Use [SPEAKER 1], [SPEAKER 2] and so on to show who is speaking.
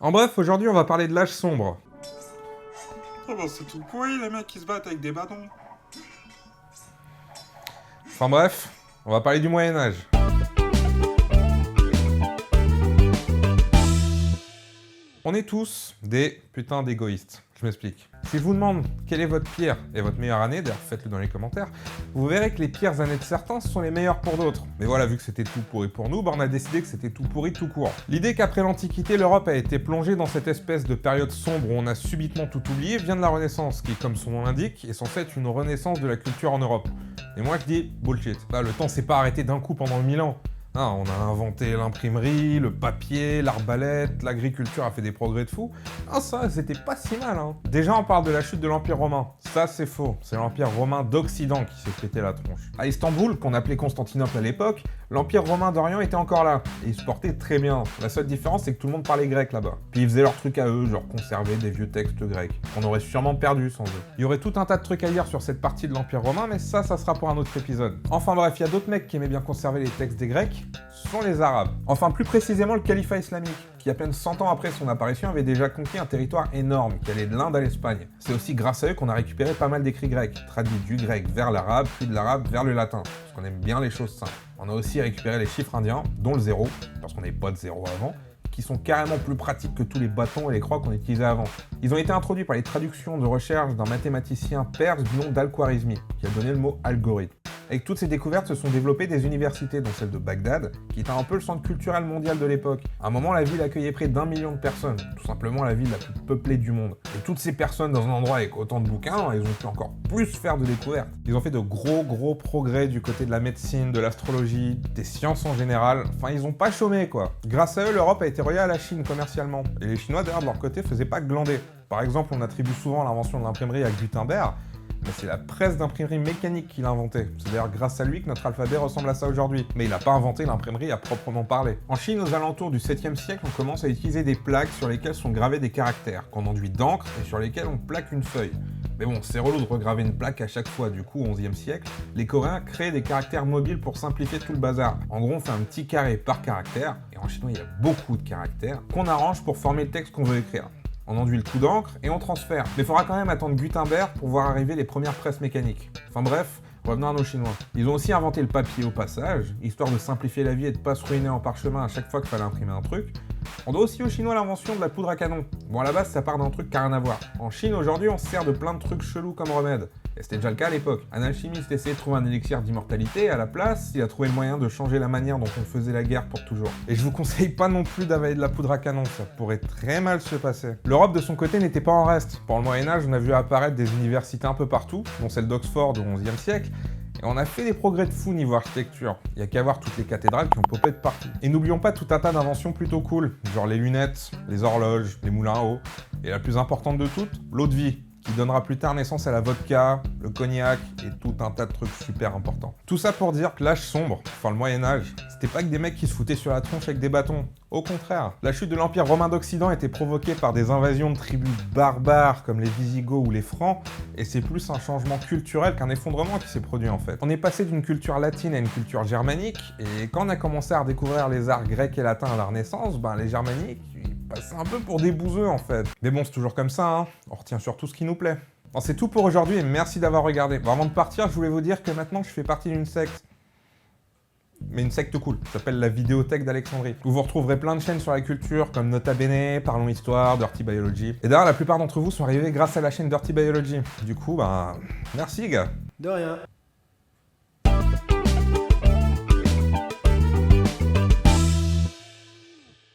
[SPEAKER 1] En bref, aujourd'hui on va parler de l'âge sombre.
[SPEAKER 2] Ah bah c'est tout pourri les mecs qui se battent avec des bâtons.
[SPEAKER 1] Enfin bref, on va parler du Moyen-Âge. On est tous des putains d'égoïstes. Je m'explique. Si je vous demande quelle est votre pire et votre meilleure année, d'ailleurs faites-le dans les commentaires, vous verrez que les pires années de certains sont les meilleures pour d'autres. Mais voilà, vu que c'était tout pourri pour nous, on a décidé que c'était tout pourri tout court. L'idée qu'après l'Antiquité, l'Europe a été plongée dans cette espèce de période sombre où on a subitement tout oublié vient de la Renaissance, qui, comme son nom l'indique, est censée être une renaissance de la culture en Europe. Et moi je dis bullshit. Là, le temps s'est pas arrêté d'un coup pendant 1000 ans. Non, on a inventé l'imprimerie, le papier, l'arbalète, l'agriculture a fait des progrès de fou. Ah ça, c'était pas si mal, hein. Déjà, on parle de la chute de l'Empire romain. Ça, c'est faux. C'est l'Empire romain d'Occident qui s'est pété la tronche. À Istanbul, qu'on appelait Constantinople à l'époque, l'Empire romain d'Orient était encore là. Et ils se portaient très bien. La seule différence, c'est que tout le monde parlait grec là-bas. Puis ils faisaient leurs trucs à eux, genre conserver des vieux textes grecs. On aurait sûrement perdu sans eux. Il y aurait tout un tas de trucs à dire sur cette partie de l'Empire romain, mais ça sera pour un autre épisode. Enfin bref, il y a d'autres mecs qui aimaient bien conserver les textes des Grecs. Ce sont les Arabes. Enfin, plus précisément le califat islamique, qui à peine 100 ans après son apparition avait déjà conquis un territoire énorme, qui allait de l'Inde à l'Espagne. C'est aussi grâce à eux qu'on a récupéré pas mal d'écrits grecs, traduits du grec vers l'arabe, puis de l'arabe vers le latin, parce qu'on aime bien les choses simples. On a aussi récupéré les chiffres indiens, dont le zéro, parce qu'on n'avait pas de zéro avant, qui sont carrément plus pratiques que tous les bâtons et les croix qu'on utilisait avant. Ils ont été introduits par les traductions de recherche d'un mathématicien perse du nom d'Al-Khwarizmi, qui a donné le mot algorithme. Avec toutes ces découvertes se sont développées des universités, dont celle de Bagdad, qui était un peu le centre culturel mondial de l'époque. À un moment, la ville accueillait près d'1 million de personnes, tout simplement la ville la plus peuplée du monde. Et toutes ces personnes dans un endroit avec autant de bouquins, elles ont pu encore plus faire de découvertes. Ils ont fait de gros progrès du côté de la médecine, de l'astrologie, des sciences en général. Enfin, ils ont pas chômé, quoi. Grâce à eux, l'Europe a été reliée à la Chine commercialement. Et les Chinois, d'ailleurs, de leur côté, faisaient pas que glander. Par exemple, on attribue souvent l'invention de l'imprimerie à Gutenberg, mais c'est la presse d'imprimerie mécanique qui l'a inventé. C'est d'ailleurs grâce à lui que notre alphabet ressemble à ça aujourd'hui. Mais il n'a pas inventé l'imprimerie à proprement parler. En Chine, aux alentours du 7e siècle, on commence à utiliser des plaques sur lesquelles sont gravés des caractères, qu'on enduit d'encre et sur lesquelles on plaque une feuille. Mais bon, c'est relou de regraver une plaque à chaque fois. Du coup, au 11e siècle, les Coréens créent des caractères mobiles pour simplifier tout le bazar. En gros, on fait un petit carré par caractère, et en chinois, il y a beaucoup de caractères, qu'on arrange pour former le texte qu'on veut écrire. On enduit le coup d'encre et on transfère. Mais il faudra quand même attendre Gutenberg pour voir arriver les premières presses mécaniques. Enfin bref, revenons à nos Chinois. Ils ont aussi inventé le papier au passage, histoire de simplifier la vie et de pas se ruiner en parchemin à chaque fois qu'il fallait imprimer un truc. On doit aussi aux Chinois l'invention de la poudre à canon. Bon, à la base, ça part d'un truc qui n'a rien à voir. En Chine, aujourd'hui, on se sert de plein de trucs chelous comme remède. Et c'était déjà le cas à l'époque. Un alchimiste essayait de trouver un élixir d'immortalité, et à la place, il a trouvé le moyen de changer la manière dont on faisait la guerre pour toujours. Et je vous conseille pas non plus d'avaler de la poudre à canon, ça pourrait très mal se passer. L'Europe, de son côté, n'était pas en reste. Pendant le Moyen-Âge, on a vu apparaître des universités un peu partout, dont celle d'Oxford au XIe siècle, et on a fait des progrès de fou niveau architecture. Il y a qu'à voir toutes les cathédrales qui ont popé de partout. Et n'oublions pas tout un tas d'inventions plutôt cool, genre les lunettes, les horloges, les moulins à eau, et la plus importante de toutes, l'eau de vie, qui donnera plus tard naissance à la vodka, le cognac et tout un tas de trucs super importants. Tout ça pour dire que l'âge sombre, enfin le Moyen-Âge, c'était pas que des mecs qui se foutaient sur la tronche avec des bâtons. Au contraire, la chute de l'Empire romain d'Occident était provoquée par des invasions de tribus barbares comme les Visigoths ou les Francs, et c'est plus un changement culturel qu'un effondrement qui s'est produit en fait. On est passé d'une culture latine à une culture germanique, et quand on a commencé à redécouvrir les arts grecs et latins à la Renaissance, les germaniques, c'est un peu pour des bouseux en fait. Mais bon, c'est toujours comme ça, hein. On retient surtout ce qui nous plaît. Bon, c'est tout pour aujourd'hui et merci d'avoir regardé. Bon, avant de partir, je voulais vous dire que maintenant je fais partie d'une secte. Mais une secte cool, ça s'appelle la Vidéothèque d'Alexandrie. Où vous retrouverez plein de chaînes sur la culture, comme Nota Bene, Parlons Histoire, Dirty Biology. Et d'ailleurs, la plupart d'entre vous sont arrivés grâce à la chaîne Dirty Biology. Du coup, merci gars.
[SPEAKER 3] De rien.